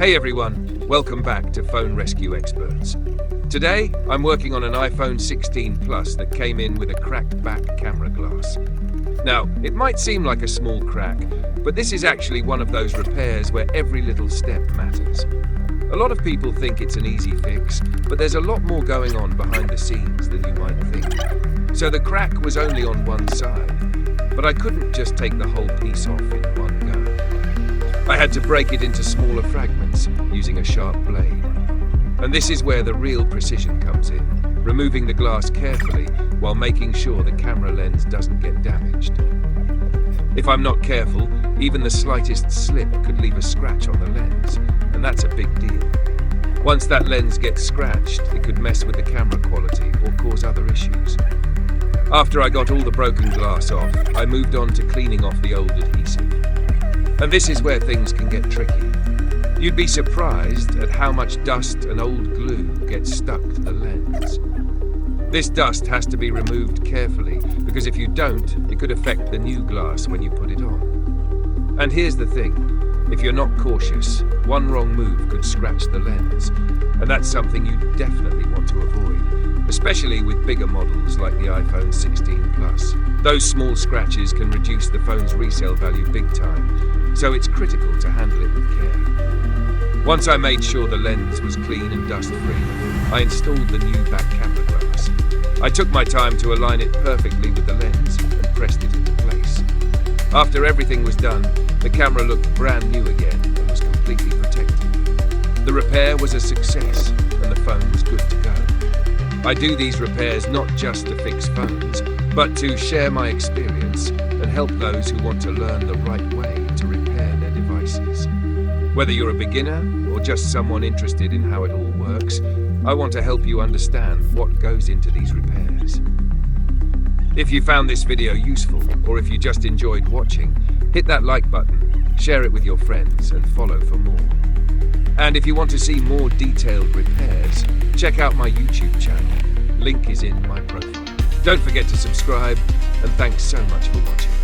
Hey everyone, welcome back to Phone Rescue Experts. Today, I'm working on an iPhone 16 Plus that came in with a cracked back camera glass. Now, it might seem like a small crack, but this is actually one of those repairs where every little step matters. A lot of people think it's an easy fix, but there's a lot more going on behind the scenes than you might think. So the crack was only on one side, but I couldn't just take the whole piece off in one go. I had to break it into smaller fragments using a sharp blade. And this is where the real precision comes in, removing the glass carefully while making sure the camera lens doesn't get damaged. If I'm not careful, even the slightest slip could leave a scratch on the lens, and that's a big deal. Once that lens gets scratched, it could mess with the camera quality or cause other issues. After I got all the broken glass off, I moved on to cleaning off the old adhesive. And this is where things can get tricky. You'd be surprised at how much dust and old glue gets stuck to the lens. This dust has to be removed carefully because if you don't, it could affect the new glass when you put it on. And here's the thing, if you're not cautious, one wrong move could scratch the lens, and that's something you definitely want to avoid, especially with bigger models like the iPhone 16 Plus. Those small scratches can reduce the phone's resale value big time, so it's critical to handle it with care. Once I made sure the lens was clean and dust-free, I installed the new back camera glass. I took my time to align it perfectly with the lens and pressed it into place. After everything was done, the camera looked brand new again and was completely protected. The repair was a success and the phone was good to go. I do these repairs not just to fix phones, but to share my experience and help those who want to learn the right way to repair their devices. Whether you're a beginner or just someone interested in how it all works, I want to help you understand what goes into these repairs. If you found this video useful, or if you just enjoyed watching, hit that like button, share it with your friends, and follow for more. And if you want to see more detailed repairs, check out my YouTube channel. Link is in my profile. Don't forget to subscribe, and thanks so much for watching.